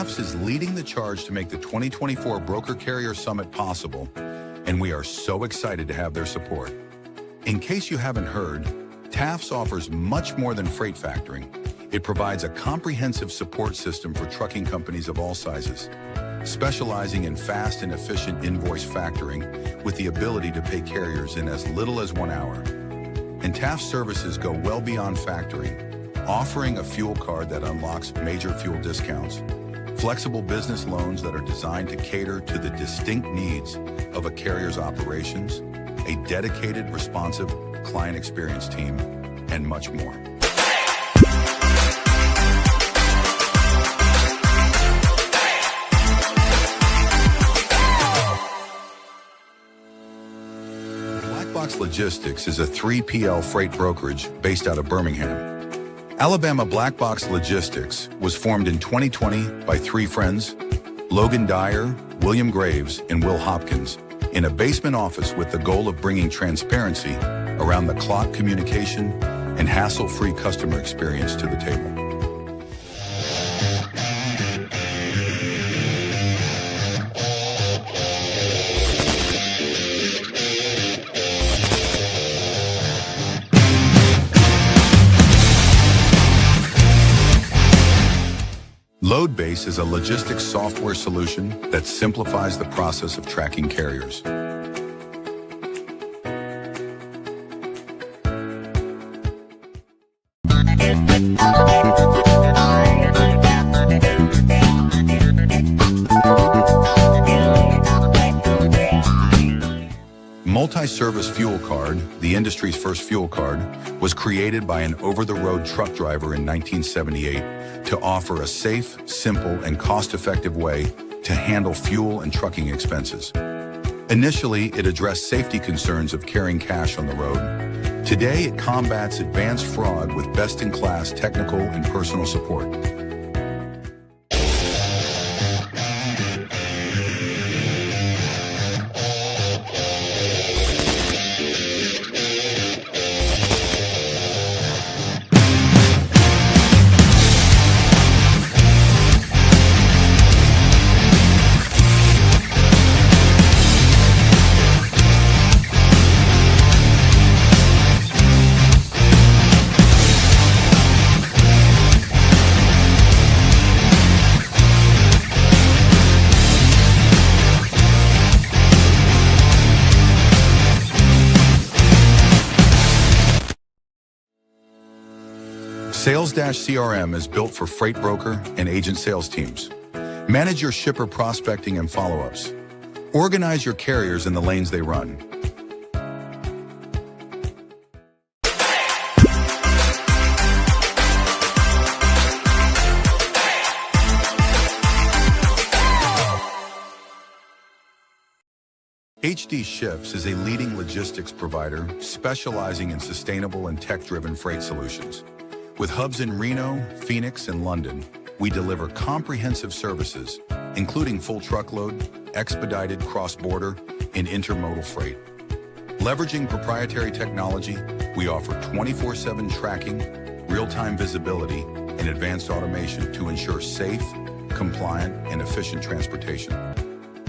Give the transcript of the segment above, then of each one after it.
TAFS is leading the charge to make the 2024 Broker Carrier Summit possible, and we are so excited to have their support. In case you haven't heard, TAFS offers much more than freight factoring. It provides a comprehensive support system for trucking companies of all sizes, specializing in fast and efficient invoice factoring with the ability to pay carriers in as little as 1 hour. And TAFS services go well beyond factoring, offering a fuel card that unlocks major fuel discounts, flexible business loans that are designed to cater to the distinct needs of a carrier's operations, a dedicated, responsive client experience team, and much more. Black Box Logistics is a 3PL freight brokerage based out of Birmingham, Alabama. Black Box Logistics was formed in 2020 by 3 friends, Logan Dyer, William Graves, and Will Hopkins, in a basement office with the goal of bringing transparency around the clock communication and hassle-free customer experience to the table. LoadBase is a logistics software solution that simplifies the process of tracking carriers. Multi-service fuel card, the industry's first fuel card, was created by an over-the-road truck driver in 1978 to offer a safe, simple, and cost-effective way to handle fuel and trucking expenses. Initially, it addressed safety concerns of carrying cash on the road. Today, it combats advanced fraud with best-in-class technical and personal support. Sales-CRM is built for freight broker and agent sales teams. Manage your shipper prospecting and follow-ups. Organize your carriers in the lanes they run. HD Ships is a leading logistics provider specializing in sustainable and tech-driven freight solutions. With hubs in Reno, Phoenix, and London, we deliver comprehensive services, including full truckload, expedited cross-border, and intermodal freight. Leveraging proprietary technology, we offer 24/7 tracking, real-time visibility, and advanced automation to ensure safe, compliant, and efficient transportation.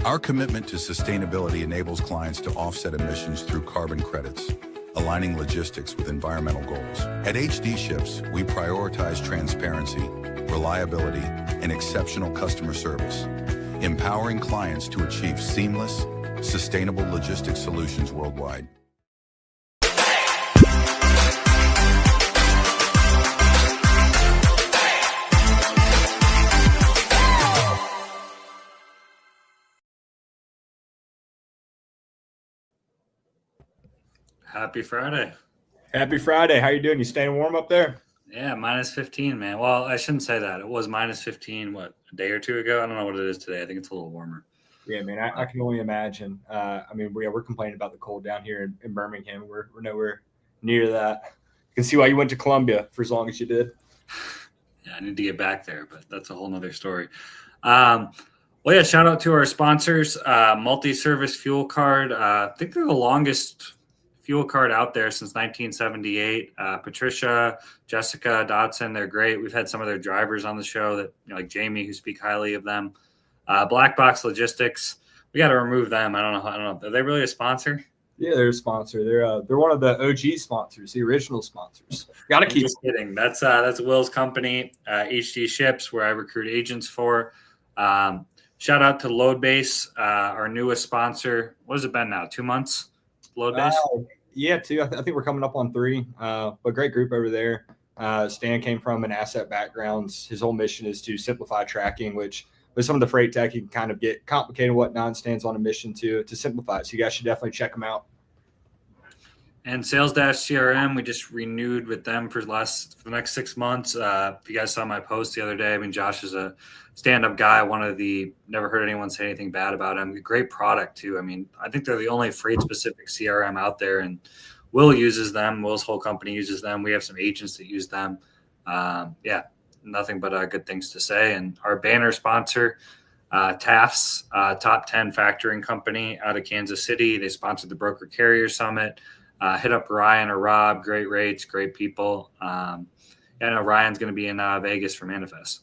Our commitment to sustainability enables clients to offset emissions through carbon credits, aligning logistics with environmental goals. At HD Ships, we prioritize transparency, reliability, and exceptional customer service, empowering clients to achieve seamless, sustainable logistics solutions worldwide. Happy Friday. Happy Friday. How you doing? You staying warm up there? Yeah, minus 15, man. Well, I shouldn't say that. It was minus 15, a day or two ago? I don't know what it is today. I think it's a little warmer. Yeah, man, I can only imagine. We're complaining about the cold down here in Birmingham. We're nowhere near that. You can see why you went to Columbia for as long as you did. Yeah, I need to get back there, but that's a whole nother story. Shout out to our sponsors, Multi-Service Fuel Card. I think they're the longest fuel card out there since 1978. Patricia, Jessica, Dodson, they're great. We've had some of their drivers on the show that, like Jamie, who speak highly of them. Black Box Logistics, we got to remove them. I don't know. Are they really a sponsor? Yeah, they're a sponsor. They're one of the OG sponsors, the original sponsors. Got to keep. Just kidding. That's Will's company, HD Ships, where I recruit agents for. Shout out to Loadbase, our newest sponsor. What has it been now? 2 months? Loadbase? Yeah, 2. I think we're coming up on 3. But great group over there. Stan came from an asset background. His whole mission is to simplify tracking, which with some of the freight tech, you can kind of get complicated and whatnot. Stan's on a mission to simplify it. So you guys should definitely check them out. And Sales Dash CRM, we just renewed with them for the next 6 months. If you guys saw my post the other day, I mean, Josh is a stand-up guy. Never heard anyone say anything bad about him. Great product too. I mean, I think they're the only freight-specific CRM out there, and Will uses them. Will's whole company uses them. We have some agents that use them. Nothing but good things to say. And our banner sponsor, Taft's, top 10 factoring company out of Kansas City. They sponsored the Broker Carrier Summit. Hit up Ryan or Rob. Great rates, great people. I know Ryan's going to be in Vegas for Manifest.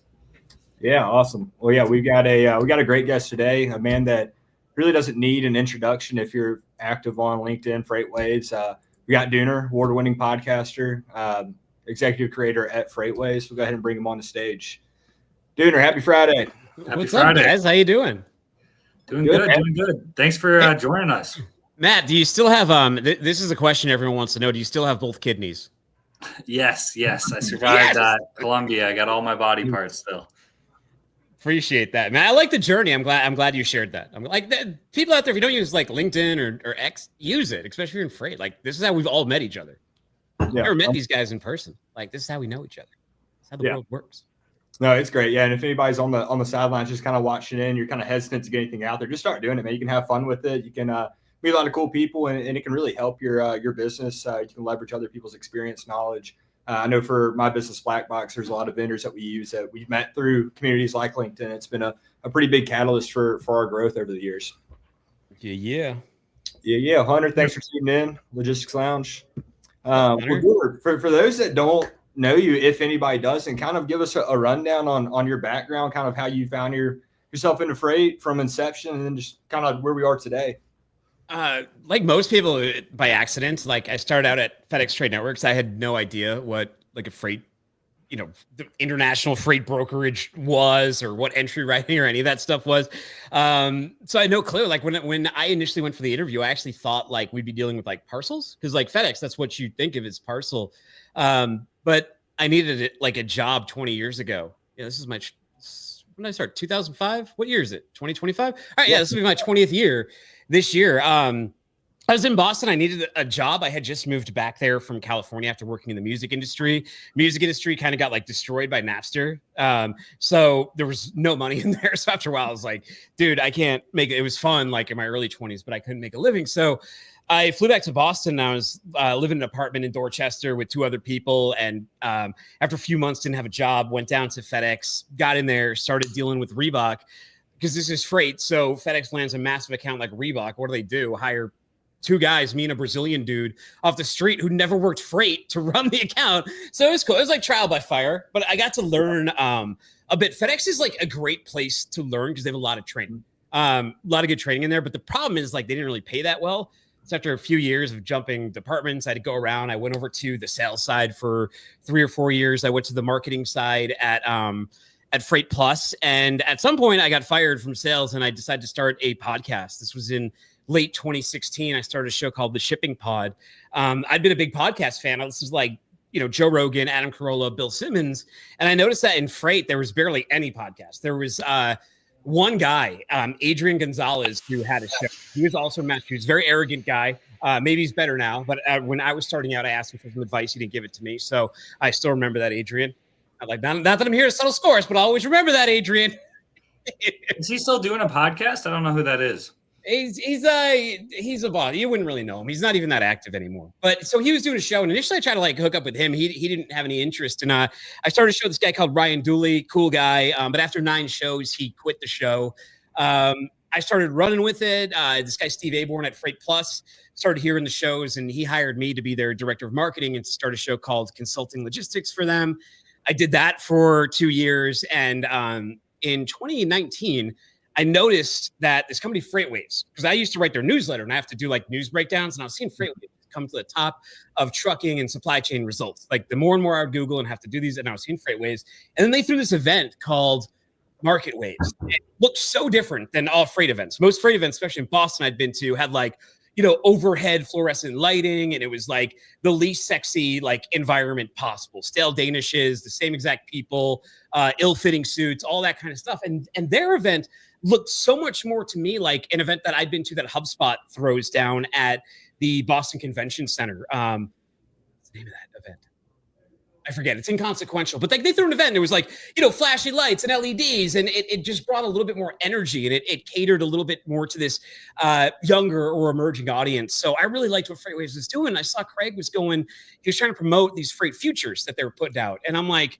Yeah, awesome. Well, yeah, we got a great guest today, a man that really doesn't need an introduction if you're active on LinkedIn, FreightWaves. We got Dooner, award-winning podcaster, executive creator at FreightWaves. We'll go ahead and bring him on the stage. Dooner, happy Friday. What's up, guys? How you doing? Doing good. Thanks for joining us. Matt, do you still have this is a question everyone wants to know. Do you still have both kidneys? Yes. I survived Colombia. I got all my body parts still. Appreciate that, man. I like the journey. I'm glad you shared that. I'm like, people out there, if you don't use like LinkedIn or X, use it, especially if you're in freight. Like, this is how we've all met each other. Yeah. Never met these guys in person. Like, this is how we know each other. It's how the world works. No, it's great. Yeah. And if anybody's on the sidelines just kind of watching in, you're kind of hesitant to get anything out there, just start doing it, man. You can have fun with it. You can meet a lot of cool people, and it can really help your business. You can leverage other people's experience, knowledge. I know for my business, Black Box, there's a lot of vendors that we use that we've met through communities like LinkedIn. It's been a pretty big catalyst for our growth over the years. Yeah. Hunter, thanks for tuning in, Logistics Lounge. For those that don't know you, if anybody doesn't, kind of give us a rundown on your background, kind of how you found yourself into freight from inception, and then just kind of where we are today. Like most people, by accident. Like, I started out at FedEx Trade Networks. I had no idea what like a freight, the international freight brokerage was, or what entry writing or any of that stuff was. So I had no clue. Like when I initially went for the interview, I actually thought like we'd be dealing with like parcels, because like FedEx, that's what you think of as parcel. But I needed it like a job 20 years ago. Yeah, this is when did I start? 2005? What year is it? 2025? All right, yeah, this will be my 20th year this year. I was in Boston. I needed a job. I had just moved back there from California after working in the music industry. Music industry kind of got like destroyed by Napster. So there was no money in there. So after a while, I was like, dude, I can't make it. It was fun like in my early 20s, but I couldn't make a living. So I flew back to Boston. I was living in an apartment in Dorchester with 2 other people. And after a few months, didn't have a job, went down to FedEx, got in there, started dealing with Reebok, because this is freight. So FedEx lands a massive account like Reebok. What do? Hire 2 guys, me and a Brazilian dude off the street who never worked freight, to run the account. So it was cool. It was like trial by fire, but I got to learn a bit. FedEx is like a great place to learn because they have a lot of training, a lot of good training in there. But the problem is like they didn't really pay that well. So after a few years of jumping departments, I had to go around. I went over to the sales side for 3 or 4 years. I went to the marketing side at Freight Plus. And at some point I got fired from sales and I decided to start a podcast. This was in late 2016. I started a show called The Shipping Pod. I'd been a big podcast fan. This was like, Joe Rogan, Adam Carolla, Bill Simmons. And I noticed that in freight, there was barely any podcast. There was one guy, Adrian Gonzalez, who had a show. He was also Massachusetts. He was a very arrogant guy. Maybe he's better now. But when I was starting out, I asked him for some advice. He didn't give it to me. So I still remember that Adrian. Not that I'm here to settle scores, but I'll always remember that, Adrian. Is he still doing a podcast? I don't know who that is. He's a boss. You wouldn't really know him. He's not even that active anymore. But so he was doing a show, and initially I tried to like hook up with him. He didn't have any interest, and I started a show. This guy called Ryan Dooley, cool guy. But after 9 shows, he quit the show. I started running with it. This guy, Steve Aborn at Freight Plus, started hearing the shows, and he hired me to be their director of marketing and start a show called Consulting Logistics for them. I did that for 2 years. And in 2019, I noticed that this company, FreightWaves, because I used to write their newsletter and I have to do like news breakdowns, and I was seeing FreightWaves come to the top of trucking and supply chain results. Like the more and more I would Google and have to do these, and I was seeing FreightWaves. And then they threw this event called Market Waves. It looked so different than all freight events. Most freight events, especially in Boston, I'd been to, had like, overhead fluorescent lighting, and it was like the least sexy like environment possible. Stale danishes, the same exact people, ill-fitting suits, all that kind of stuff. And their event looked so much more to me like an event that I'd been to that HubSpot throws down at the Boston Convention Center. What's the name of that event? I forget. It's inconsequential, but like they threw an event and it was like, flashy lights and LEDs, and it just brought a little bit more energy, and it catered a little bit more to this younger or emerging audience. So I really liked what FreightWaves was doing. I saw Craig he was trying to promote these freight futures that they were putting out. And I'm like,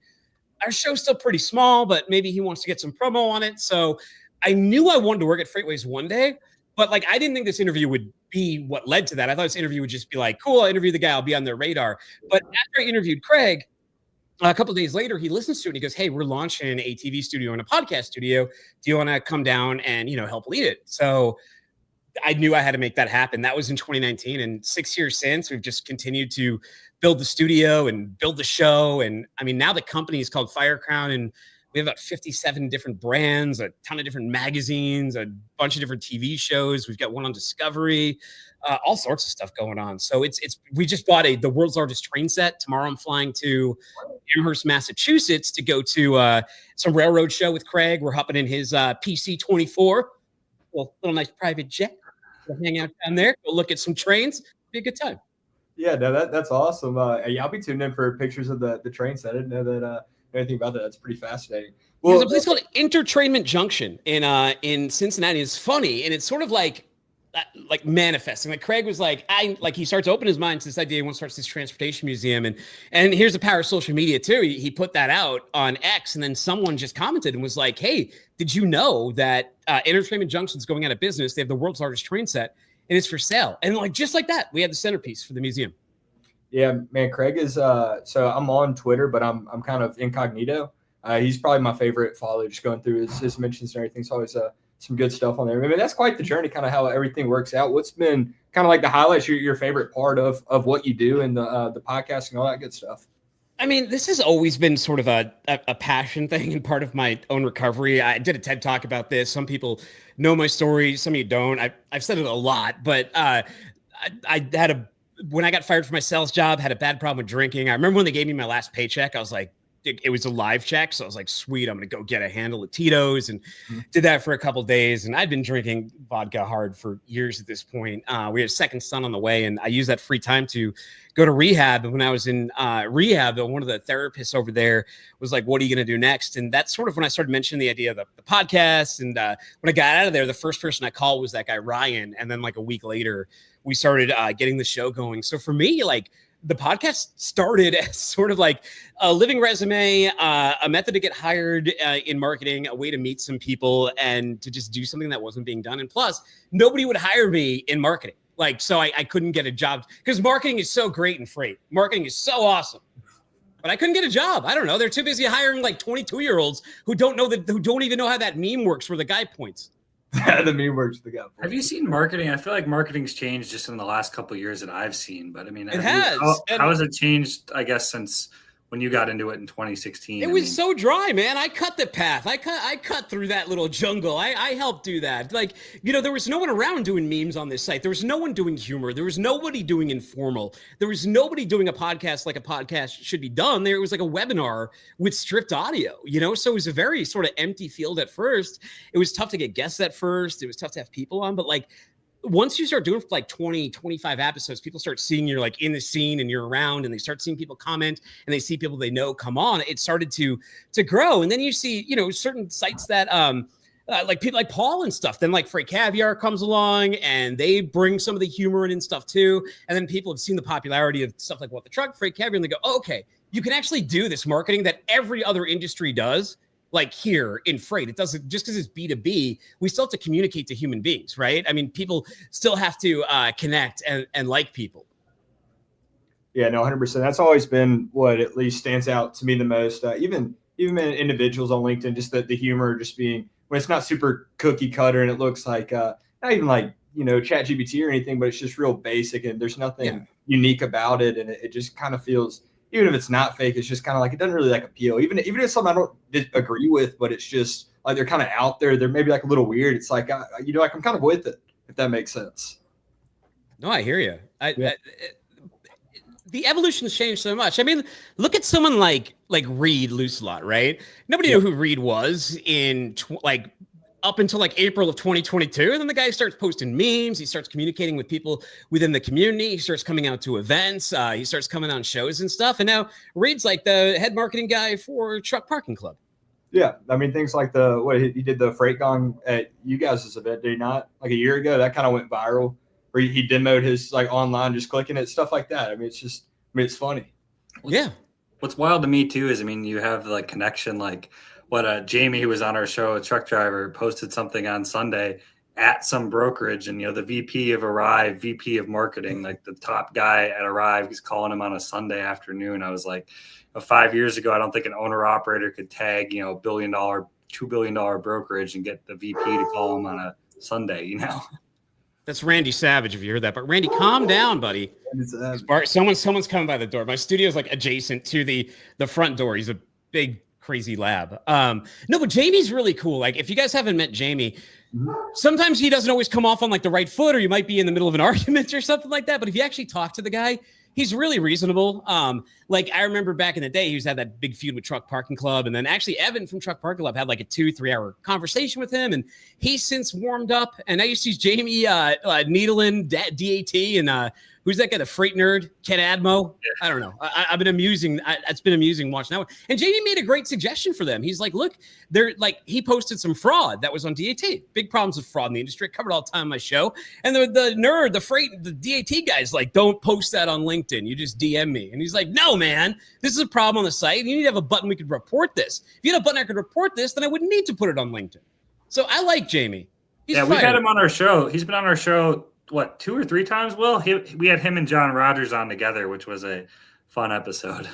our show's still pretty small, but maybe he wants to get some promo on it. So I knew I wanted to work at FreightWaves one day, but like, I didn't think this interview would be what led to that. I thought this interview would just be like, cool, I'll interview the guy, I'll be on their radar. But after I interviewed Craig, a couple of days later, he listens to it and he goes, hey, we're launching a TV studio and a podcast studio. Do you want to come down and, help lead it? So I knew I had to make that happen. That was in 2019. And 6 years since, we've just continued to build the studio and build the show. And I mean, now the company is called Firecrown, and we have about 57 different brands, a ton of different magazines, a bunch of different TV shows. We've got one on Discovery, all sorts of stuff going on. So we just bought the world's largest train set. Tomorrow I'm flying to Amherst, Massachusetts to go to some railroad show with Craig. We're hopping in his PC-24, little nice private jet. We'll hang out down there, go look at some trains. Be a good time. Yeah, no, that's awesome. I'll be tuned in for pictures of the train set. I didn't know that anything about that. That's pretty fascinating. Well, there's a place called Intertrainment Junction in Cincinnati. It's funny, and it's sort of like manifesting. Like Craig was like, he starts to open his mind to this idea. He wants to start this transportation museum, and here's the power of social media too. He put that out on X, and then someone just commented and was like, hey, did you know that Intertrainment Junction's going out of business? They have the world's largest train set, and it's for sale. And like just like that, we have the centerpiece for the museum. Yeah, man, Craig is so I'm on Twitter, but I'm kind of incognito. He's probably my favorite follower, just going through his mentions and everything. It's always some good stuff on there. I mean, that's quite the journey, kind of how everything works out. What's been kind of like the highlights, your favorite part of what you do and the podcasting and all that good stuff? I mean, this has always been sort of a passion thing and part of my own recovery. I did a TED Talk about this. Some people know my story. Some of you don't. I've said it a lot, but I had when I got fired from my sales job, had a bad problem with drinking. I remember when they gave me my last paycheck, I was like, it was a live check. So I was like, sweet, I'm going to go get a handle of Tito's, and did that for a couple of days. And I'd been drinking vodka hard for years at this point. We had a second son on the way, and I used that free time to go to rehab. And when I was in rehab, one of the therapists over there was like, what are you going to do next? And that's sort of when I started mentioning the idea of the podcast. And when I got out of there, the first person I called was that guy, Ryan. And then like a week later, we started getting the show going. So for me, like, the podcast started as sort of like a living resume, a method to get hired in marketing, a way to meet some people and to just do something that wasn't being done. And plus, nobody would hire me in marketing. Like, so I couldn't get a job because marketing is so great in freight. Marketing is so awesome. But I couldn't get a job. I don't know. They're too busy hiring like 22-year-olds who don't even know how that meme works where the guy points. The meme works the guy. Have you seen marketing? I feel like marketing's changed just in the last couple of years that I've seen. But I mean, it has. How has it changed? I guess since when you got into it in 2016. It was so dry, man. I cut the path. I cut through that little jungle. I helped do that. Like, there was no one around doing memes on this site. There was no one doing humor. There was nobody doing informal. There was nobody doing a podcast like a podcast should be done. There was like a webinar with stripped audio, So it was a very sort of empty field at first. It was tough to get guests at first. It was tough to have people on, but like, once you start doing for like 20, 25 episodes, people start seeing you're like in the scene and you're around, and they start seeing people comment and they see people they know come on. It started to grow. And then you see, certain sites that like people like Paul and stuff. Then like Freight Caviar comes along and they bring some of the humor in and stuff too. And then people have seen the popularity of stuff like What the Truck, Freight Caviar, and they go, oh, okay, you can actually do this marketing that every other industry does like here in freight. It doesn't, just because it's B2B, we still have to communicate to human beings, right? I mean, people still have to connect and like people. Yeah, no, 100%. That's always been what at least stands out to me the most. Even individuals on LinkedIn, just the humor, just being when it's not super cookie cutter and it looks like not even like Chat GPT or anything, but it's just real basic and there's nothing unique about it, and it just kind of feels, even if it's not fake, it's just kind of like it doesn't really like appeal. Even if it's something I don't agree with, but it's just like they're kind of out there. They're maybe like a little weird. It's like like I'm kind of with it, if that makes sense. No, I hear you. The evolution has changed so much. I mean, look at someone like Reed Lucelot, right? Nobody knew who Reed was in up until like April of 2022. And then the guy starts posting memes. He starts communicating with people within the community. He starts coming out to events. He starts coming on shows and stuff. And now Reed's like the head marketing guy for Truck Parking Club. Yeah. I mean, things like he did the Freight Gong at you guys' event, did he not? Like a year ago, that kind of went viral. Or he demoed his like online, just clicking it, stuff like that. I mean, it's funny. Yeah. What's wild to me too is, I mean, you have like connection, like what Jamie, who was on our show, a truck driver, posted something on Sunday at some brokerage, and the VP of Arrive, VP of marketing, like the top guy at Arrive, he's calling him on a Sunday afternoon. I was like, 5 years ago, I don't think an owner operator could tag $1 billion, $2 billion brokerage and get the VP to call him on a Sunday. That's Randy Savage, if you heard that. But Randy, calm down, buddy. Someone's coming by the door. My studio is like adjacent to the front door. He's a big, crazy lab. No, but Jamie's really cool. Like, if you guys haven't met Jamie, sometimes he doesn't always come off on like the right foot, or you might be in the middle of an argument or something like that. But if you actually talk to the guy, he's really reasonable. Like, I remember back in the day, he had that big feud with Truck Parking Club. And then actually Evan from Truck Parking Club had like a 2-3 hour conversation with him. And he's since warmed up. And I used to use Jamie needling DAT and who's that guy, the freight nerd, Ken Admo? I don't know. I've been amusing. It's been amusing watching that one. And Jamie made a great suggestion for them. He's like, look, he posted some fraud that was on DAT. Big problems with fraud in the industry. I covered all the time on my show. And the nerd, the DAT guy's like, don't post that on LinkedIn. You just DM me. And he's like, no, man, this is a problem on the site. You need to have a button we could report this. If you had a button I could report this, then I wouldn't need to put it on LinkedIn. So I like Jamie. We've had him on our show. He's been on our show, 2 or 3 times, Will? We had him and John Rogers on together, which was a fun episode.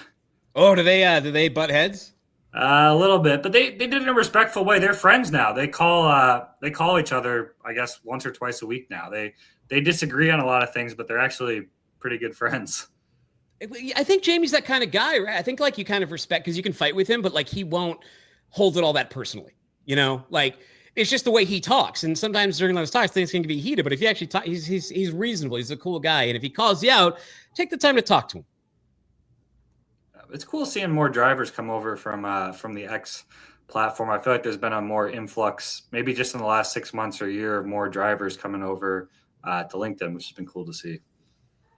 Oh, do they butt heads? A little bit, but they did it in a respectful way. They're friends now. They call each other, I guess, once or twice a week now. They disagree on a lot of things, but they're actually pretty good friends. I think Jamie's that kind of guy, right? I think like you kind of respect, because you can fight with him, but like he won't hold it all that personally, like it's just the way he talks. And sometimes during those talks, things can be heated, but if you actually talk, he's reasonable. He's a cool guy. And if he calls you out, take the time to talk to him. It's cool seeing more drivers come over from the X platform. I feel like there's been a more influx, maybe just in the last 6 months or year, of more drivers coming over to LinkedIn, which has been cool to see.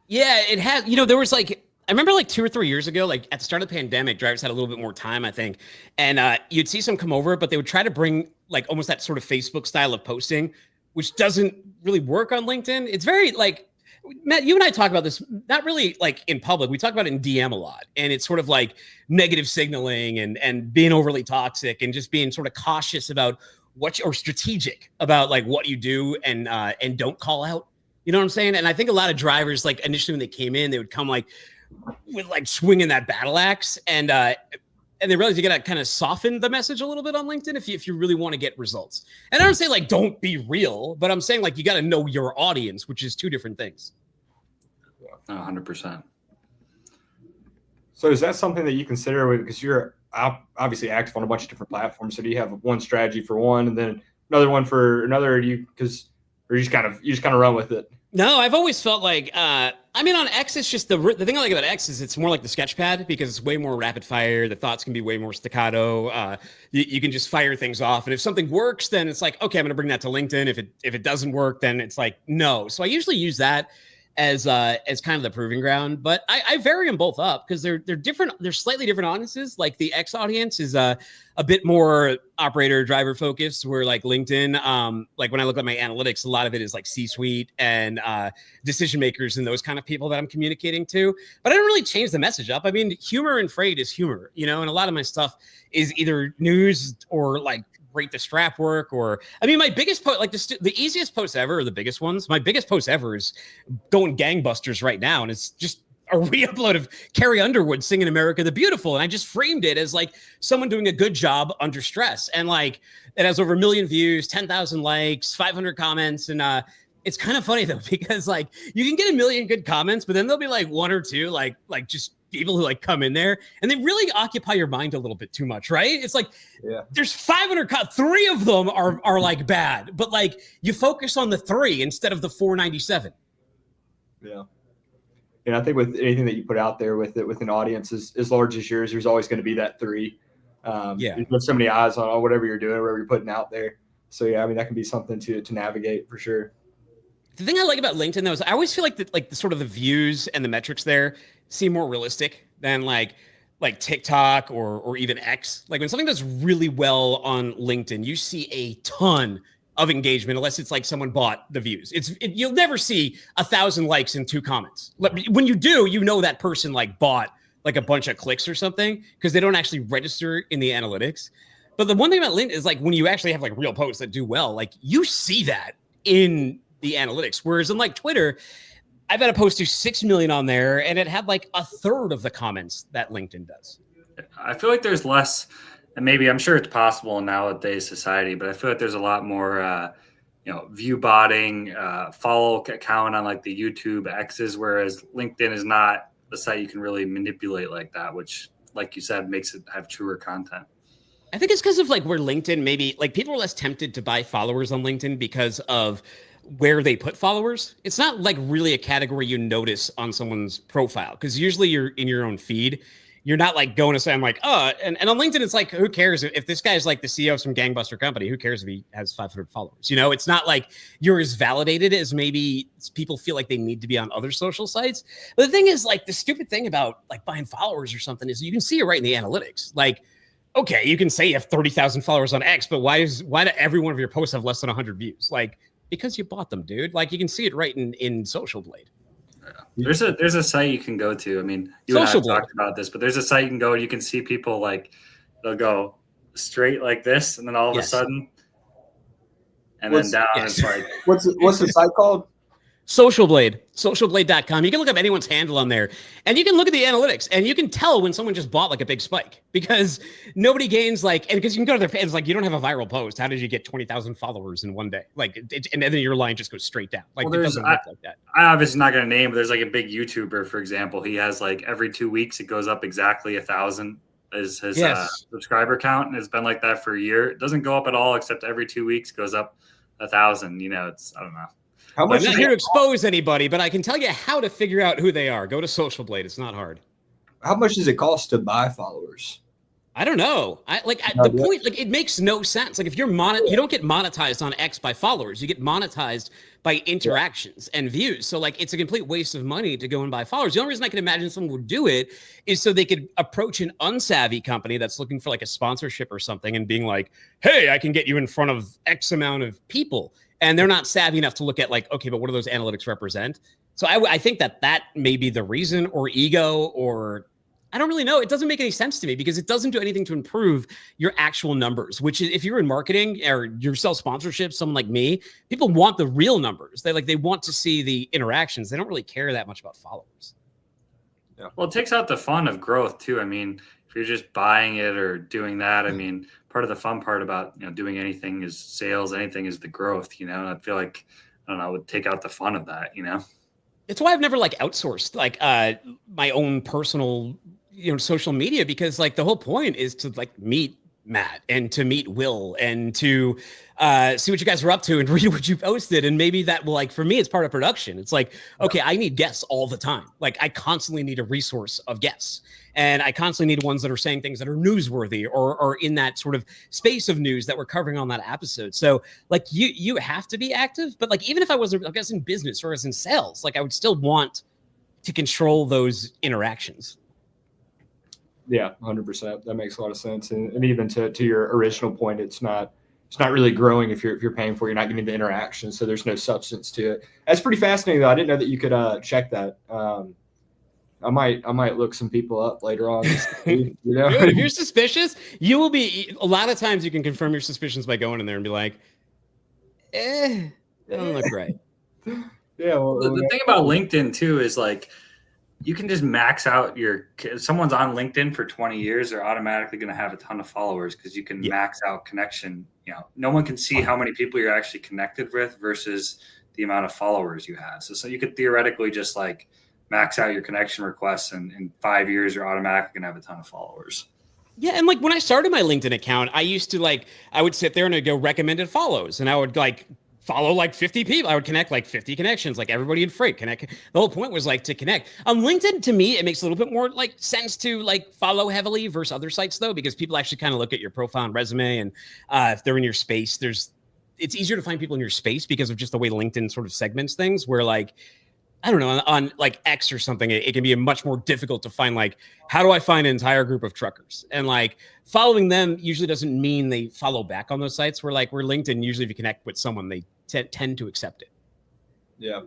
Yeah, it has. There was like, I remember like 2 or 3 years ago, like at the start of the pandemic, drivers had a little bit more time, I think. And you'd see some come over, but they would try to bring like almost that sort of Facebook style of posting, which doesn't really work on LinkedIn. It's very like, Matt, you and I talk about this, not really like in public. We talk about it in DM a lot. And it's sort of like negative signaling and being overly toxic and just being sort of cautious about or strategic about like what you do and don't call out. You know what I'm saying? And I think a lot of drivers, like initially when they came in, they would come like with like swinging that battle axe, and they realize you got to kind of soften the message a little bit on LinkedIn if you really want to get results. And I don't say like don't be real, but I'm saying like you got to know your audience, which is 2 different things. 100%. So is that something that you consider, because you're obviously active on a bunch of different platforms? So do you have one strategy for one and then another one for another? Or you just kind of run with it? No, I've always felt like, on X, it's just the thing I like about X is it's more like the Sketchpad, because it's way more rapid fire. The thoughts can be way more staccato. You can just fire things off. And if something works, then it's like, okay, I'm going to bring that to LinkedIn. If it doesn't work, then it's like, no. So I usually use that. as kind of the proving ground, but I vary them both up because they're different. They're slightly different audiences. Like the X audience is a bit more operator driver focused, where like LinkedIn, like when I look at my analytics, a lot of it is like C-suite and decision makers and those kind of people that I'm communicating to. But I don't really change the message up. I mean, humor and freight is humor, you know, and a lot of my stuff is either news or like rate the strap work, or I mean, my biggest post, like the easiest post ever, or the biggest ones, my biggest post ever is going gangbusters right now, and it's just a re-upload of Carrie Underwood singing America the Beautiful, and I just framed it as like someone doing a good job under stress, and like it has over 1 million views, 10,000 likes, 500 comments, and it's kind of funny though, because like you can get 1 million good comments, but then there'll be like one or two like just people who like come in there and they really occupy your mind a little bit too much, right? It's like, there's 500, 3 of them are like bad, but like you focus on the 3 instead of the 497. Yeah. And I think with anything that you put out there with an audience as large as yours, there's always going to be that 3. You put so many eyes on whatever you're doing, whatever you're putting out there. So yeah, I mean, that can be something to navigate for sure. The thing I like about LinkedIn though is I always feel like the sort of the views and the metrics there seem more realistic than like TikTok or even X. Like when something does really well on LinkedIn, you see a ton of engagement, unless it's like someone bought the views. You'll never see 1,000 likes and 2 comments. When you do, you know that person like bought like a bunch of clicks or something because they don't actually register in the analytics. But the one thing about LinkedIn is like when you actually have like real posts that do well, like you see that in the analytics. Whereas in like Twitter, I've had a post to 6 million on there, and it had like a third of the comments that LinkedIn does. I feel like there's less, and maybe I'm sure it's possible in nowadays society, but I feel like there's a lot more, view botting, follow account on like the YouTube X's, whereas LinkedIn is not the site you can really manipulate like that, which, like you said, makes it have truer content. I think it's because of like where LinkedIn, maybe like people are less tempted to buy followers on LinkedIn because of where they put followers. It's not like really a category you notice on someone's profile, because usually you're in your own feed. You're not like going to say, I'm like, and on LinkedIn, it's like, who cares if this guy's like the CEO of some gangbuster company? Who cares if he has 500 followers? You know, it's not like you're as validated as maybe people feel like they need to be on other social sites. But the thing is, like, the stupid thing about like buying followers or something is you can see it right in the analytics. Like, okay, you can say you have 30,000 followers on X, but why do every one of your posts have less than 100 views? Like, because you bought them, dude. Like, you can see it right in Social Blade. Yeah. There's a site you can go to. I mean, you and I have talked about this, but there's a site you can go and you can see people like they'll go straight like this, and then all of a sudden, and then down. It's like what's the site called? Social Blade, socialblade.com. You can look up anyone's handle on there, and you can look at the analytics, and you can tell when someone just bought like a big spike, because nobody gains like, and because you can go to their page, it's like, you don't have a viral post. How did you get 20,000 followers in one day? Like, and then your line just goes straight down. Like, it doesn't look like that. I'm obviously not going to name, but there's like a big YouTuber, for example. He has like every 2 weeks, it goes up exactly 1,000 is his subscriber count, and it's been like that for a year. It doesn't go up at all, except every 2 weeks goes up 1,000. You know, I don't know. How much? I'm not here to expose anybody, but I can tell you how to figure out who they are. Go to Social Blade. It's not hard. How much does it cost to buy followers? I don't know. The point, like, it makes no sense. Like, if you're you don't get monetized on X by followers. You get monetized by interactions and views. So like, it's a complete waste of money to go and buy followers. The only reason I can imagine someone would do it is so they could approach an unsavvy company that's looking for like a sponsorship or something and being like, hey, I can get you in front of X amount of people. And they're not savvy enough to look at like, okay, but what do those analytics represent? So I think that may be the reason, or ego, or I don't really know. It doesn't make any sense to me, because it doesn't do anything to improve your actual numbers, which is, if you're in marketing or you sell sponsorship, someone like me, people want the real numbers. They want to see the interactions. They don't really care that much about followers. Yeah. Well, it takes out the fun of growth too. I mean, if you're just buying it or doing that, I mean, part of the fun part about, doing anything is sales. Anything is the growth, and I feel like, I don't know, it would take out the fun of that, It's why I've never like outsourced like my own personal, social media, because like the whole point is to like meet Matt and to meet Will and to see what you guys are up to and read what you posted. And maybe that will, like, for me, it's part of production. It's like, okay, I need guests all the time. Like, I constantly need a resource of guests. And I constantly need ones that are saying things that are newsworthy or in that sort of space of news that we're covering on that episode. So, like, you have to be active. But, like, even if I was in business or I was in sales, like, I would still want to control those interactions. Yeah, 100%. That makes a lot of sense. And even to your original point, it's not really growing if you're paying for it. You're not getting the interaction, so there's no substance to it. That's pretty fascinating, though. I didn't know that you could check that. I might look some people up later on. You know, dude, if you're suspicious, you will be. A lot of times, you can confirm your suspicions by going in there and be like, that doesn't look right. Yeah. Well, the thing about LinkedIn too is, like, you can just max out if someone's on LinkedIn for 20 years, they're automatically going to have a ton of followers because you can max out connection. You know, no one can see how many people you're actually connected with versus the amount of followers you have. So you could theoretically just, like, max out your connection requests, and in 5 years, you're automatically going to have a ton of followers. Yeah. And, like, when I started my LinkedIn account, I used to, like, I would sit there and I'd go recommended follows, and I would, like, follow like 50 people. I would connect like 50 connections, like everybody in Freight connect. The whole point was, like, to connect. On LinkedIn, to me, it makes a little bit more, like, sense to, like, follow heavily versus other sites, though, because people actually kind of look at your profile and resume, and if they're in your space, it's easier to find people in your space because of just the way LinkedIn sort of segments things, where, like, I don't know, on like X or something, it can be much more difficult to find, like, how do I find an entire group of truckers? And, like, following them usually doesn't mean they follow back on those sites, where LinkedIn, usually if you connect with someone, they tend to accept it. Yeah,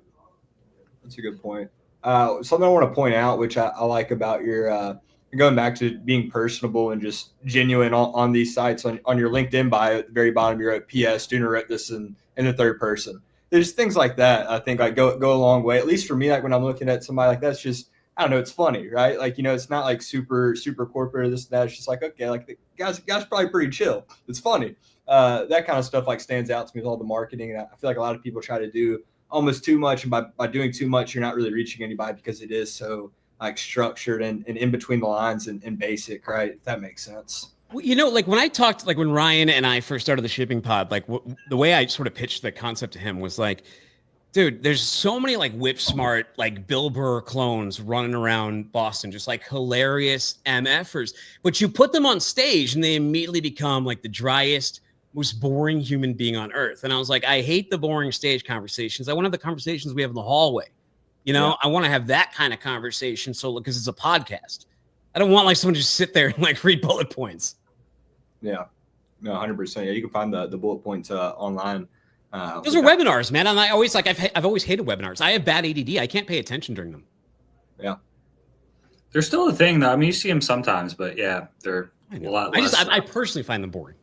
that's a good point. Something I want to point out, which I like about your going back to being personable and just genuine on these sites, on your LinkedIn bio at the very bottom, you wrote, P.S. Dooner wrote this in the third person. There's things like that, I think, like, go a long way. At least for me, like, when I'm looking at somebody like that, it's just, I don't know, it's funny, right? Like, you know, it's not like super corporate or this and that. It's just like, okay, like, the guy's probably pretty chill. It's funny. That kind of stuff, like, stands out to me with all the marketing. And I feel like a lot of people try to do almost too much, and by doing too much, you're not really reaching anybody because it is so, like, structured and in between the lines and basic, right? If that makes sense. Well, you know, like, when I talked, like, when Ryan and I first started the shipping pod, like, the way I sort of pitched the concept to him was like, dude, there's so many, like, whip smart, like, Bill Burr clones running around Boston, just, like, hilarious MFers, but you put them on stage and they immediately become, like, the driest, most boring human being on earth. And I was like, I hate the boring stage conversations. I want to have the conversations we have in the hallway. You know, yeah. I want to have that kind of conversation. So, because it's a podcast, I don't want, like, someone just sit there and, like, read bullet points. Yeah, no, 100%. Yeah, you can find the bullet points online. Those are webinars, man. And I always, like, I've always hated webinars. I have bad ADD. I can't pay attention during them. Yeah, they're still a thing, though. I mean, you see them sometimes, but yeah, they're a lot less. I personally find them boring.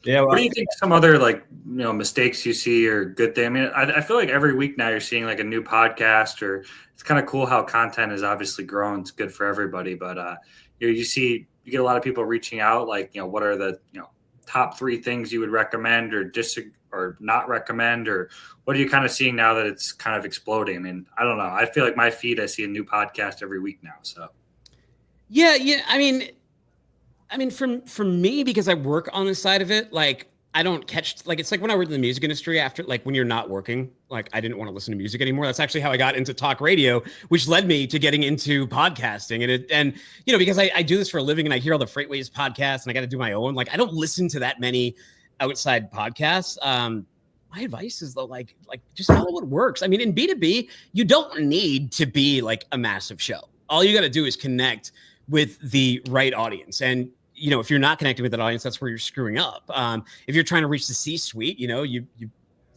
Yeah. Well, what do you think some other, like, you know, mistakes you see or good thing? I mean, I feel like every week now you're seeing, like, a new podcast, or it's kind of cool how content is obviously growing. It's good for everybody, but you get a lot of people reaching out, like, you know, what are the, you know, top 3 things you would recommend or or not recommend, or what are you kind of seeing now that it's kind of exploding? I mean, I don't know. I feel like my feed, I see a new podcast every week now. So yeah. I mean, for me, because I work on this side of it, like, I don't catch, like, it's like when I worked in the music industry, after, like, when you're not working, like, I didn't want to listen to music anymore. That's actually how I got into talk radio, which led me to getting into podcasting. And you know, because I do this for a living and I hear all the FreightWaves podcasts and I got to do my own, like, I don't listen to that many outside podcasts. My advice is, though, like just follow what works. I mean, in B2B, you don't need to be, like, a massive show. All you got to do is connect with the right audience. And, you know, if you're not connecting with that audience, that's where you're screwing up. If you're trying to reach the C-suite, you know,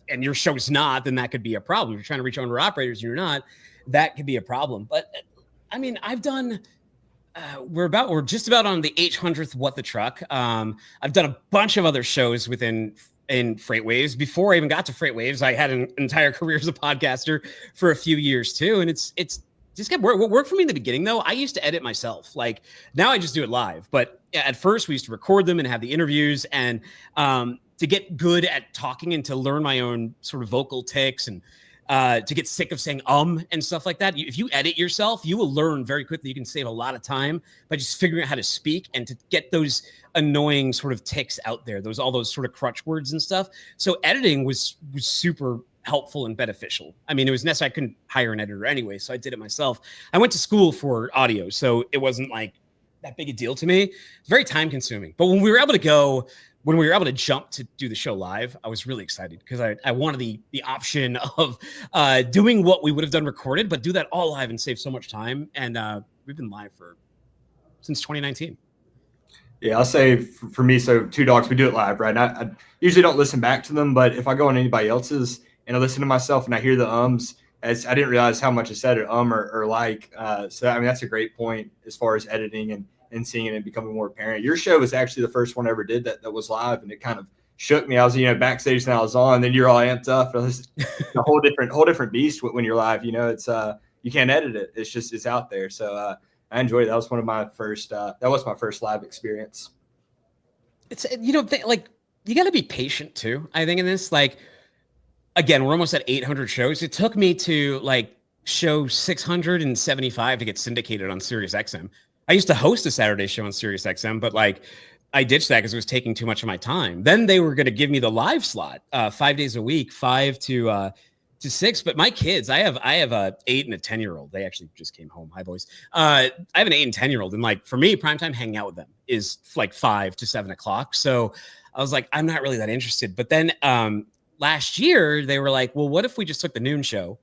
and your show's not, then that could be a problem. If you're trying to reach owner operators and you're not, that could be a problem. But I mean, I've done, we're just about on the 800th What the Truck. I've done a bunch of other shows in FreightWaves. Before I even got to FreightWaves, I had an entire career as a podcaster for a few years too. And it's just kept work. What worked for me in the beginning, though, I used to edit myself. Like, now I just do it live. But at first, we used to record them and have the interviews, and to get good at talking and to learn my own sort of vocal tics and to get sick of saying and stuff like that. If you edit yourself, you will learn very quickly. You can save a lot of time by just figuring out how to speak and to get those annoying sort of tics out there, all those sort of crutch words and stuff. So editing was super helpful and beneficial. I mean, it was necessary. I couldn't hire an editor anyway, so I did it myself. I went to school for audio, so it wasn't like that big a deal to me. It's very time consuming. But when we were able to jump to do the show live, I was really excited because I wanted the option of doing what we would have done recorded, but do that all live and save so much time. And we've been live since 2019. Yeah, I'll say for me, so Two Dogs, we do it live, right? I usually don't listen back to them, but if I go on anybody else's and I listen to myself and I hear the as I didn't realize how much I said it or like. So, I mean, that's a great point as far as editing and seeing it and becoming more apparent. Your show was actually the first one I ever did that was live, and it kind of shook me. I was, backstage and I was on, then you're all amped up. It was a whole different beast when you're live. It's you can't edit it. It's out there. So I enjoyed it. That was one of my first. That was my first live experience. It's you got to be patient too. I think in this, again, we're almost at 800 shows. It took me to show 675 to get syndicated on SiriusXM. I used to host a Saturday show on SiriusXM, but I ditched that because it was taking too much of my time. Then they were going to give me the live slot 5 days a week, 5 to 6. But my kids, I have a 8 and a 10-year-old. They actually just came home. Hi, boys. I have an 8 and 10-year-old, and for me, primetime hanging out with them is 5 to 7 o'clock. So I was I'm not really that interested. But then last year they were like, well, what if we just took the noon show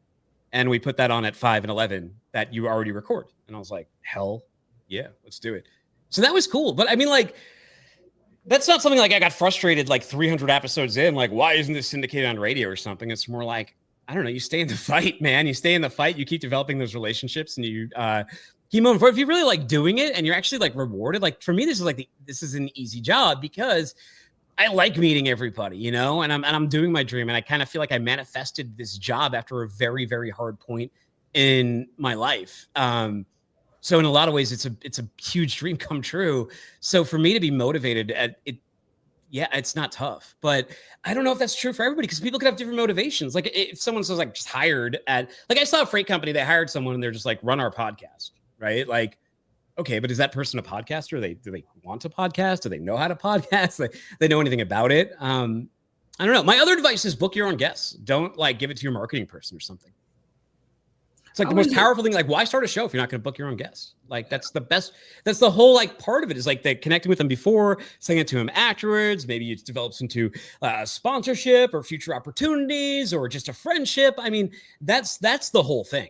and we put that on at 5 and 11 that you already record? And I was like, hell yeah, let's do it. So that was cool. But I mean, that's not something I got frustrated 300 episodes in. Why isn't this syndicated on radio or something? It's more I don't know. You stay in the fight, man. You stay in the fight. You keep developing those relationships, and you keep moving forward. If you really like doing it and you're actually rewarded, for me, this is an easy job because I like meeting everybody, and I'm doing my dream. And I kind of feel like I manifested this job after a very, very hard point in my life. So in a lot of ways, it's a huge dream come true. So for me to be motivated it's not tough, but I don't know if that's true for everybody because people could have different motivations. If someone says just hired at, I saw a freight company, they hired someone and they're just run our podcast, right? Okay, but is that person a podcaster? Do they want to podcast? Do they know how to podcast? They know anything about it? I don't know. My other advice is book your own guests. Don't give it to your marketing person or something. It's the most powerful thing. Why start a show if you're not going to book your own guests? That's the best. That's the whole part of it is the connecting with them before, saying it to them afterwards. Maybe it develops into sponsorship or future opportunities or just a friendship. I mean, that's the whole thing.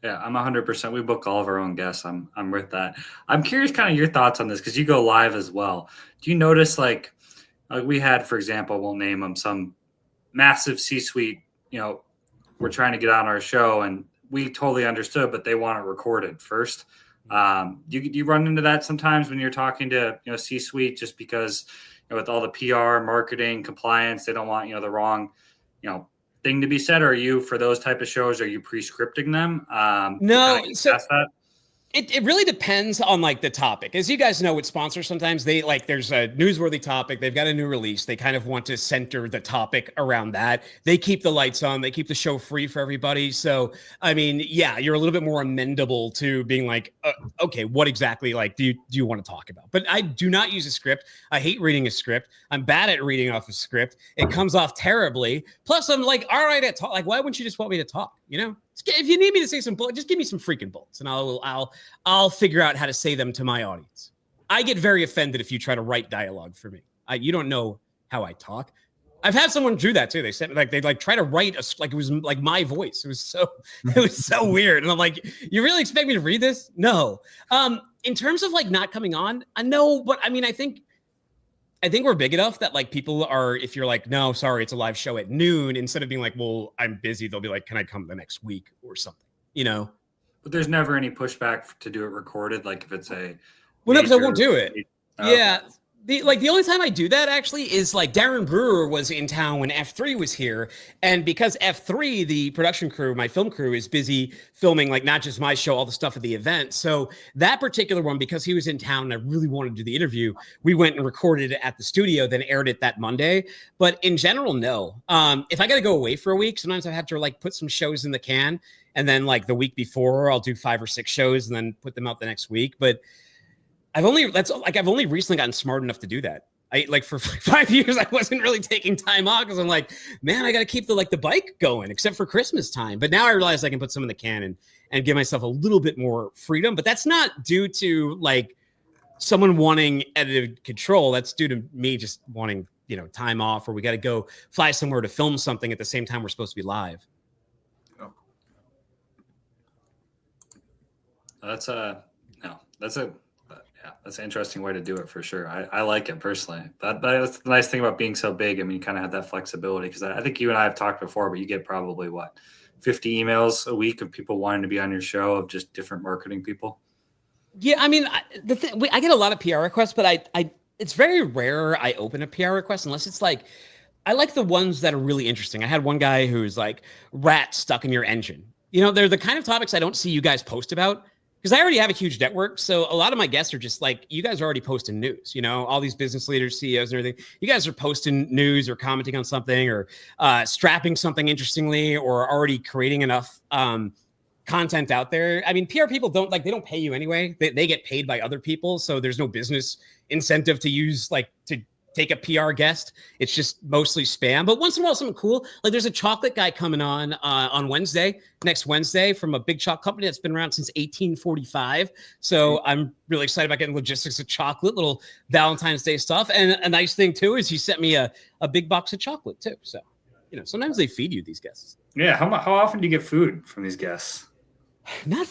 Yeah, I'm 100%. We book all of our own guests. I'm with that. I'm curious kind of your thoughts on this because you go live as well. Do you notice we had, for example, we'll name them some massive C-suite, we're trying to get on our show and we totally understood, but they want it recorded first. Do you run into that sometimes when you're talking to, C-suite just because, with all the PR, marketing, compliance, they don't want, the wrong, thing to be said? Or are you, for those type of shows, are you pre-scripting them? No. So it really depends on the topic. As you guys know, with sponsors, sometimes they there's a newsworthy topic. They've got a new release. They kind of want to center the topic around that. They keep the lights on. They keep the show free for everybody. So, I mean, yeah, you're a little bit more amenable to being okay, what exactly do you want to talk about? But I do not use a script. I hate reading a script. I'm bad at reading off a script. It comes off terribly. Plus, I'm all right at talk. Why wouldn't you just want me to talk? If you need me to say some bullets, just give me some freaking bullets, and I'll figure out how to say them to my audience. I get very offended if you try to write dialogue for me. You don't know how I talk. I've had someone do that too. They said they try to write it was my voice. It was so weird, and I'm you really expect me to read this? No. In terms of not coming on, no, but I mean, I think we're big enough that people are, if you're no, sorry, it's a live show at noon, instead of being well, I'm busy, they'll be can I come the next week or something, But there's never any pushback to do it recorded, if it's a well, no, because I won't do it. Okay. Yeah. The only time I do that actually is like Darren Brewer was in town when F3 was here. And because F3, the production crew, my film crew, is busy filming like not just my show, all the stuff at the event. So that particular one, because he was in town and I really wanted to do the interview, we went and recorded it at the studio, then aired it that Monday. But in general, no. If I got to go away for a week, sometimes I have to like put some shows in the can. And then like the week before, I'll do 5 or 6 shows and then put them out the next week. But I've only recently gotten smart enough to do that. I like for 5 years, I wasn't really taking time off because I'm like, man, I got to keep the bike going, except for Christmas time. But now I realize I can put some in the can and give myself a little bit more freedom. But that's not due to like someone wanting edited control. That's due to me just wanting, time off, or we got to go fly somewhere to film something at the same time we're supposed to be live. That's an interesting way to do it for sure. I like it personally. That's the nice thing about being so big. I mean, you kind of have that flexibility because I think you and I have talked before, but you get probably 50 emails a week of people wanting to be on your show, of just different marketing people. Yeah, I mean, I get a lot of PR requests, but it's very rare I open a PR request unless it's like, I like the ones that are really interesting. I had one guy who's like, rat stuck in your engine. They're the kind of topics I don't see you guys post about. Because I already have a huge network. So a lot of my guests are just like, you guys are already posting news, all these business leaders, CEOs and everything. You guys are posting news or commenting on something or strapping something interestingly or already creating enough content out there. I mean, PR people they don't pay you anyway. They get paid by other people. So there's no business incentive to use to take a PR guest. It's just mostly spam. But once in a while, something cool. Like there's a chocolate guy coming on next Wednesday from a big chocolate company that's been around since 1845. So I'm really excited about getting logistics of chocolate, little Valentine's Day stuff. And a nice thing too is he sent me a big box of chocolate too. So, sometimes they feed you, these guests. Yeah. How often do you get food from these guests? Not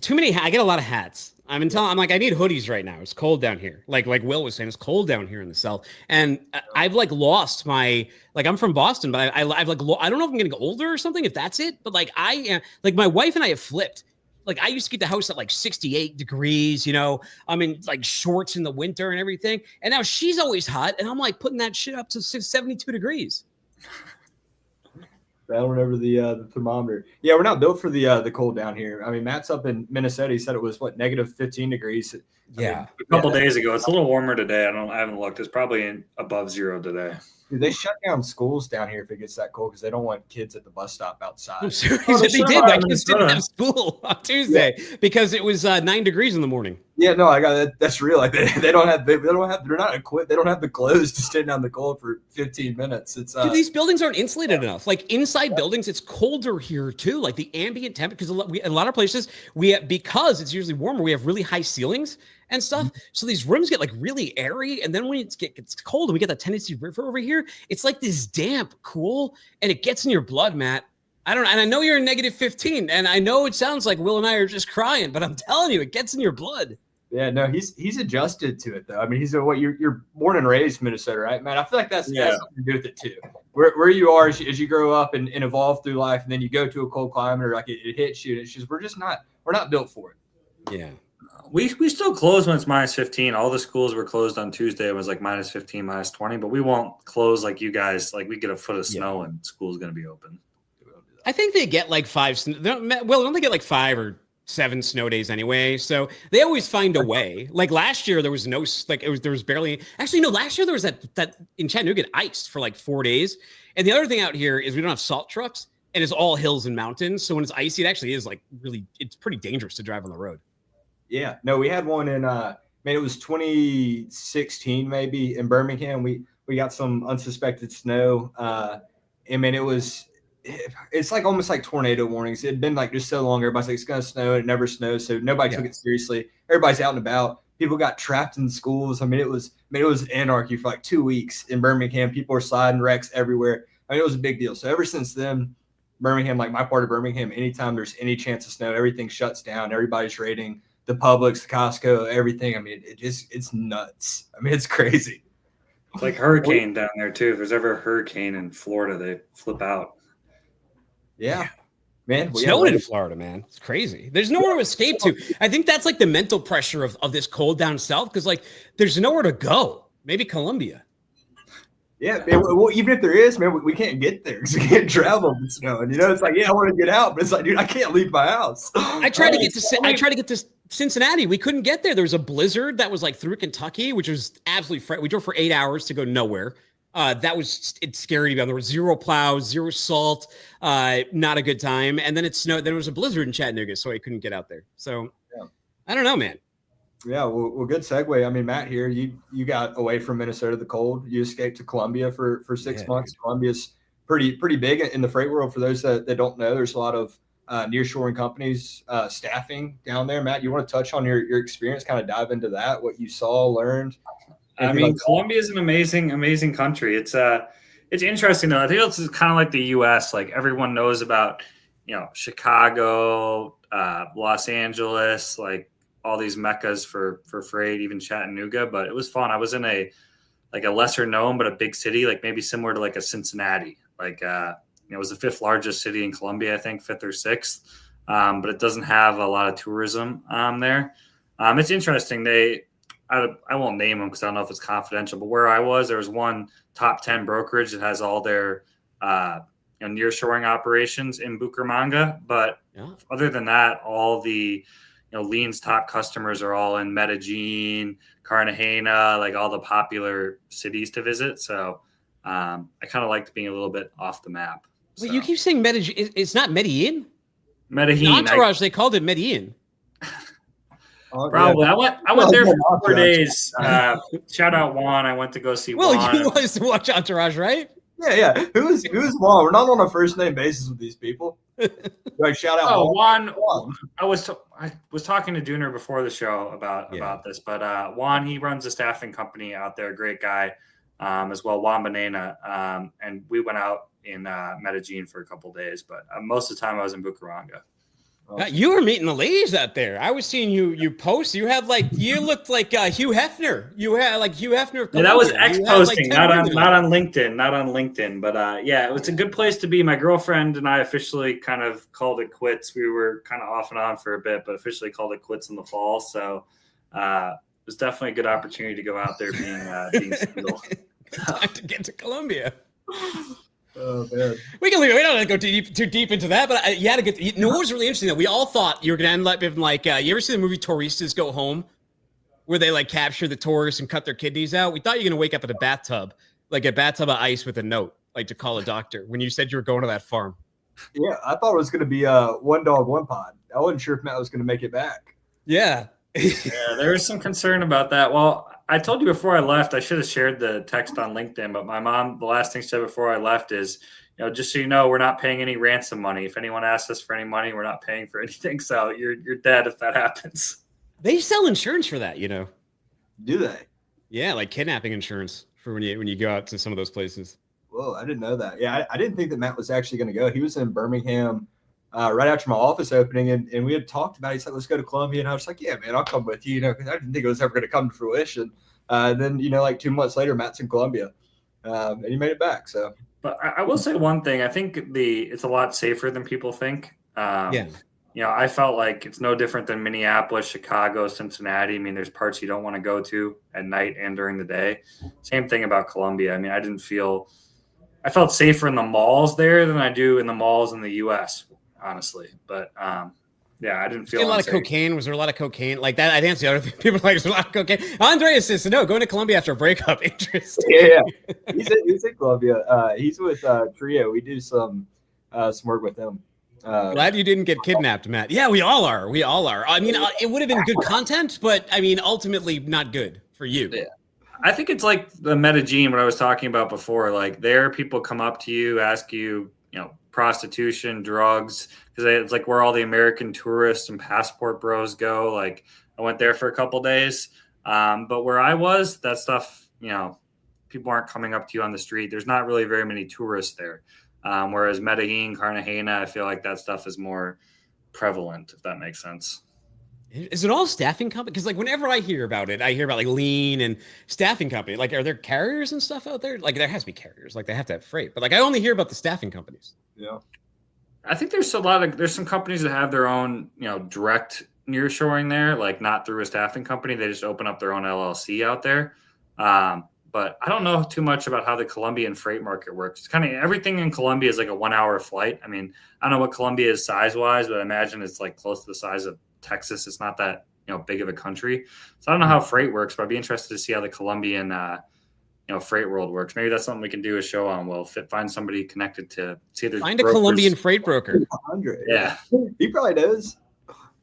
too many. I get a lot of hats. I'm like, I need hoodies right now. It's cold down here. Like Will was saying, it's cold down here in the South. And I've lost my, I'm from Boston, but I've I don't know if I'm getting older or something, if that's it. But I am, my wife and I have flipped. I used to get the house at 68 degrees, I'm in shorts in the winter and everything. And now she's always hot. And I'm putting that shit up to 72 degrees. I don't remember the thermometer. Yeah, we're not built for the cold down here. I mean, Matt's up in Minnesota. He said it was negative 15 degrees. Yeah, a couple days ago. It's a little warmer today. I haven't looked. It's probably above 0 today. Dude, they shut down schools down here if it gets that cold because they don't want kids at the bus stop outside. I'm serious. They did. My kids didn't have school on Tuesday because it was 9 degrees in the morning. Yeah, no, I got that. That's real. They're not equipped. They don't have the clothes to stand down the cold for 15 minutes. It's dude, these buildings aren't insulated enough. Inside buildings, it's colder here too. The ambient temperature, because a lot of places because it's usually warmer, we have really high ceilings and stuff. Mm-hmm. So these rooms get really airy, and then when it gets cold and we get that Tennessee River over here, it's this damp cool, and it gets in your blood, Matt. And I know you're in negative 15, and I know it sounds like Will and I are just crying, but I'm telling you, it gets in your blood. Yeah, no, he's adjusted to it though. I mean, you're born and raised Minnesota, right, man? I feel like that's has something to do with it too. Where you are as you grow up and evolve through life, and then you go to a cold climate or it hits you, and it's just we're not built for it. Yeah. We still close when it's minus 15. All the schools were closed on Tuesday. It was minus 15, minus 20, but we won't close like you guys. We get a foot of snow and school's going to be open. I think they get 5. Don't they get 5 or 7 snow days anyway? So they always find a way. Last year, there was no there was barely. Actually, no. Last year there was that in Chattanooga it iced for 4 days. And the other thing out here is we don't have salt trucks, and it's all hills and mountains. So when it's icy, it actually is really. It's pretty dangerous to drive on the road. Yeah, no, we had one in it was 2016 maybe in Birmingham. We got some unsuspected snow. It's almost like tornado warnings. It had been just so long. Everybody's it's gonna snow, and it never snows, so nobody took it seriously. Everybody's out and about. People got trapped in schools. It was anarchy for 2 weeks in Birmingham. People were sliding wrecks everywhere. It was a big deal. So ever since then, Birmingham, my part of Birmingham, anytime there's any chance of snow, everything shuts down. Everybody's raiding the Publix, the Costco, everything. It's nuts. It's crazy. It's hurricane down there too. If there's ever a hurricane in Florida, they flip out. Yeah, man. Snowing in Florida, man. It's crazy. There's nowhere to escape to. I think that's the mental pressure of this cold down south because there's nowhere to go. Maybe Colombia. Yeah, man, well, even if there is, man, we can't get there because we can't travel in the snow. And it's like, yeah, I want to get out, but it's like, dude, I can't leave my house. I tried to get to Cincinnati. We couldn't get there. There was a blizzard that was like through Kentucky, which was absolutely we drove for 8 hours to go nowhere. It's scary to be on. There was zero plows, zero salt, not a good time. And then it snowed. There was a blizzard in Chattanooga, so I couldn't get out there. So yeah. I don't know, man. Yeah, well, good segue. I mean, Matt, here you got away from Minnesota, the cold. You escaped to Colombia for 6 months. Dude. Colombia's pretty big in the freight world. For those that don't know, there's a lot of nearshoring companies staffing down there. Matt, you want to touch on your experience, kind of dive into that, what you saw, learned? I mean, Colombia is an amazing country. It's interesting though. I think it's kind of like the U.S. Like everyone knows about, Chicago, Los Angeles, like all these meccas for freight, even Chattanooga. But it was fun. I was in a lesser known but a big city, like maybe similar to like a Cincinnati. Like it was the 5th largest city in Colombia, I think 5th or 6th. But it doesn't have a lot of tourism there. It's interesting. I won't name them because I don't know if it's confidential, but where I was, there was one top 10 brokerage that has all their nearshoring operations in Bucaramanga. But other than that, all the Lean's top customers are all in Medellin, Cartagena, like all the popular cities to visit. So I kind of liked being a little bit off the map. Wait, you keep saying Medellin? It's not Medellin? Medellin. In Entourage, they called it Medellin. Probably. Yeah. I went there for 4 days. Shout out Juan. I went to go see Juan. Well, you wanted to watch Entourage, right? Yeah. Who's Juan? We're not on a first name basis with these people. Right, shout out Juan. I was talking to Dooner before the show about this, but Juan, he runs a staffing company out there. Great guy, as well. Juan Banana, and we went out in Medellin for a couple days, but most of the time I was in Bucaramanga. You were meeting the ladies out there. I was seeing you post. You looked like Hugh Hefner. You had like Hugh Hefner. Yeah, that was posting, not on LinkedIn. But it was a good place to be. My girlfriend and I officially kind of called it quits. We were kind of off and on for a bit, but officially called it quits in the fall. So it was definitely a good opportunity to go out there being single. Time to get to Colombia. Oh man, we don't want to go too deep into that, but you had to get. What was really interesting that we all thought you were going to end up in like. You ever see the movie Touristas Go Home, where they like capture the tourists and cut their kidneys out? We thought you were going to wake up in a bathtub, like a bathtub of ice with a note, like to call a doctor when you said you were going to that farm. Yeah, I thought it was going to be one dog, one pod. I wasn't sure if Matt was going to make it back. Yeah. There was some concern about that. Well, I told you before I left, I should have shared the text on LinkedIn, but my mom, the last thing she said before I left is, just so you know, we're not paying any ransom money. If anyone asks us for any money, we're not paying for anything. So you're dead if that happens. They sell insurance for that, Do they? Yeah, like kidnapping insurance for when you go out to some of those places. Whoa, I didn't know that. Yeah, I didn't think that Matt was actually going to go. He was in Birmingham right after my office opening, and we had talked about it. He said, let's go to Colombia. And I was like, yeah, man, I'll come with you, because I didn't think it was ever going to come to fruition. Then, like 2 months later, Matt's in Colombia, and he made it back. So, but I will say one thing. I think it's a lot safer than people think. I felt like it's no different than Minneapolis, Chicago, Cincinnati. I mean, there's parts you don't want to go to at night and during the day. Same thing about Colombia. I mean, I felt safer in the malls there than I do in the malls in the U.S., honestly. But I didn't feel a lot of cocaine. Was there a lot of cocaine like that? I think that's the other thing. People are like, there's a lot of cocaine. Andreas says, no, going to Colombia after a breakup. Interesting. Yeah. He's in Colombia. He's with Trio. We do some work with them. Glad you didn't get kidnapped, Matt. Yeah, we all are. I mean, it would have been good content, but I mean, ultimately not good for you. Yeah. I think it's like the Medellin, what I was talking about before. Like there, people come up to you, ask you, prostitution, drugs, because it's like where all the American tourists and passport bros go. Like I went there for a couple days, but where I was, that stuff, people aren't coming up to you on the street. There's not really very many tourists there. Whereas Medellin, Cartagena, I feel like that stuff is more prevalent, if that makes sense. Is it all staffing company? Because like whenever I hear about it, I hear about like Lean and staffing company. Like, are there carriers and stuff out there? Like, there has to be carriers. Like, they have to have freight. But like, I only hear about the staffing companies. Yeah, I think there's some companies that have their own, direct nearshoring there, like not through a staffing company. They just open up their own LLC out there. but I don't know too much about how the Colombian freight market works. It's kind of everything in Colombia is like a 1 hour flight. I mean, I don't know what Colombia is size wise, but I imagine it's like close to the size of Texas. It's not that, big of a country. So I don't know how freight works, but I'd be interested to see how the Colombian, freight world works. Maybe that's something we can do a show on. We'll find somebody connected to see if there's Find a Colombian freight broker. 100. Yeah. He probably does.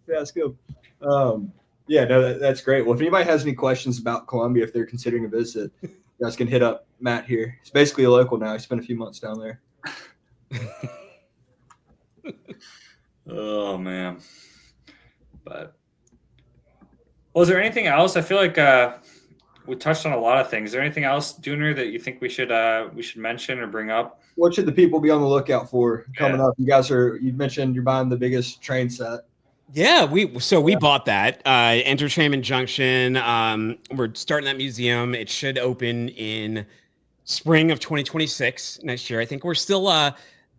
Yeah, that's good. Yeah, no, that's great. Well, if anybody has any questions about Colombia, if they're considering a visit, you guys can hit up Matt here. He's basically a local now. He spent a few months down there. Oh, man. But was there anything else? I feel like we touched on a lot of things. Is there anything else, Dooner, that you think we should mention or bring up? What should the people be on the lookout for coming up? You mentioned you're buying the biggest train set. Yeah, we bought that Entertainment Junction. We're starting that museum. It should open in spring of 2026 next year. I think we're still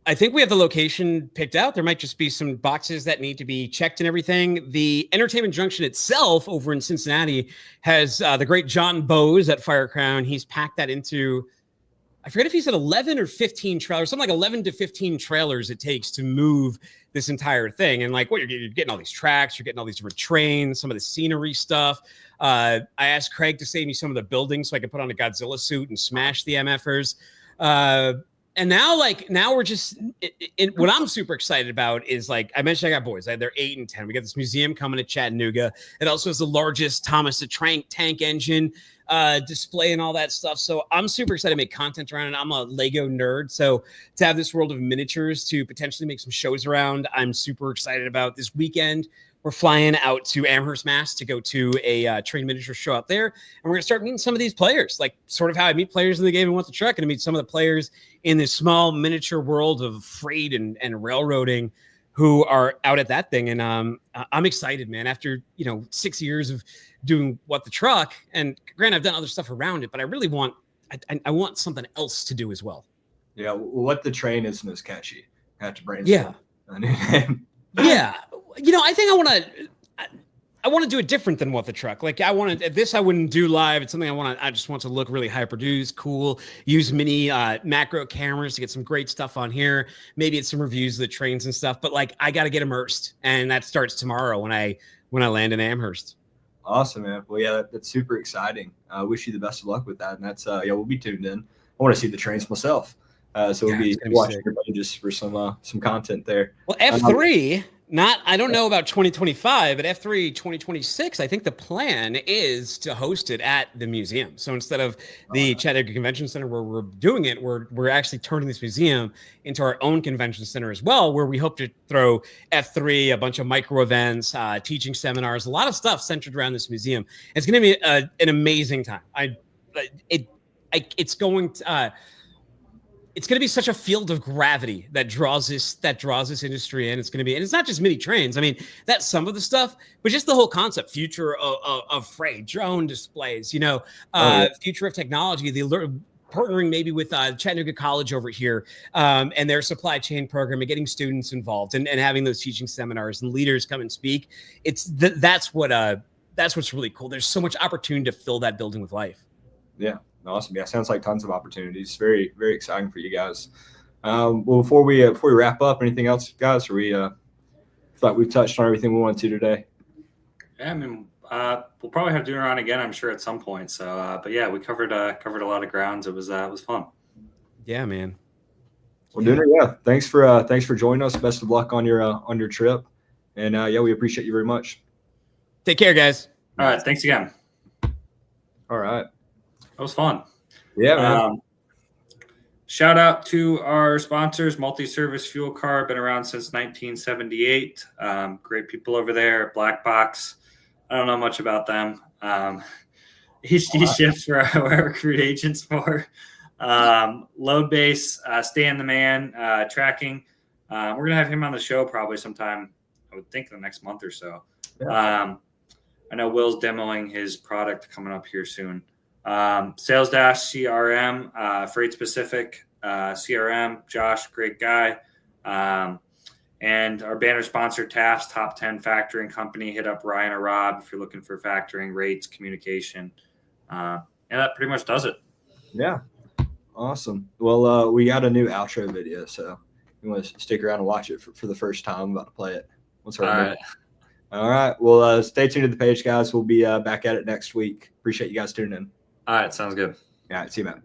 I think we have the location picked out. There might just be some boxes that need to be checked and everything. The Entertainment Junction itself over in Cincinnati has the great John Bowes at Firecrown. He's packed that into, I forget if he said 11 or 15 trailers, something like 11 to 15 trailers it takes to move this entire thing. And like, you're getting all these tracks, you're getting all these different trains, some of the scenery stuff. I asked Craig to save me some of the buildings so I could put on a Godzilla suit and smash the MFers. And now we're just, what I'm super excited about is, like I mentioned, I got boys. They're 8 and 10. We got this museum coming to Chattanooga. It also has the largest Thomas the Tank Engine display and all that stuff. So I'm super excited to make content around it. I'm a Lego nerd. So to have this world of miniatures to potentially make some shows around, I'm super excited about. This weekend, we're flying out to Amherst, Mass to go to a train miniature show out there. And we're going to start meeting some of these players, like sort of how I meet players in the game and want the truck, and to meet some of the players in this small miniature world of freight and railroading who are out at that thing. And I'm excited, man. After, 6 years of doing What the Truck, and granted, I've done other stuff around it, but I really want something else to do as well. Yeah, What the Train isn't as catchy. I have to brainstorm. Yeah. Yeah. I think I want to do it different than What the Truck. Like I wouldn't do live. It's something I just want to look really high produced, cool, use mini macro cameras to get some great stuff on here. Maybe it's some reviews of the trains and stuff, but like I got to get immersed, and that starts tomorrow when I land in Amherst. Awesome, man. Well, yeah, that's super exciting. I wish you the best of luck with that. And that's, we'll be tuned in. I want to see the trains myself. So we'll be watching your pages for some content there. Well, F3, I don't know about 2025, but F3 2026, I think the plan is to host it at the museum. So instead of the Chattanooga Convention Center where we're doing it, we're actually turning this museum into our own convention center as well, where we hope to throw F3, a bunch of micro events, teaching seminars, a lot of stuff centered around this museum. It's going to be an amazing time. It's going to be such a field of gravity that draws this industry in. And it's not just mini trains. I mean, that's some of the stuff, but just the whole concept, future of freight, drone displays, future of technology, partnering maybe with Chattanooga College over here and their supply chain program, and getting students involved and having those teaching seminars and leaders come and speak. That's what's really cool. There's so much opportunity to fill that building with life. Yeah. Awesome. Yeah, sounds like tons of opportunities. Very, very exciting for you guys. Well, before we wrap up, anything else, guys? Or we feel like we've touched on everything we wanted to today? Yeah, I mean, we'll probably have Dooner on again, I'm sure, at some point. So, but yeah, we covered a lot of grounds. It was fun. Yeah, man. Well, Dooner, yeah, thanks for joining us. Best of luck on your trip, and we appreciate you very much. Take care, guys. All right, thanks again. All right. That was fun. Yeah, man. Shout out to our sponsors, Multi-Service Fuel Car, been around since 1978. Great people over there. Black Box, I don't know much about them. HD Shift for our recruit agents for. Load Base, Stay in the Man, Tracking. We're going to have him on the show probably sometime, I would think, the next month or so. Yeah. I know Will's demoing his product coming up here soon. Sales Dash CRM, Freight Specific CRM, Josh, great guy. And our banner sponsor, Taft's Top 10 Factoring Company. Hit up Ryan or Rob if you're looking for factoring rates, communication. And that pretty much does it. Yeah. Awesome. Well, we got a new outro video, so you want to stick around and watch it for the first time. I'm about to play it. All right. All right. Well, stay tuned to the page, guys. We'll be back at it next week. Appreciate you guys tuning in. All right. Sounds good. All right. See you, man.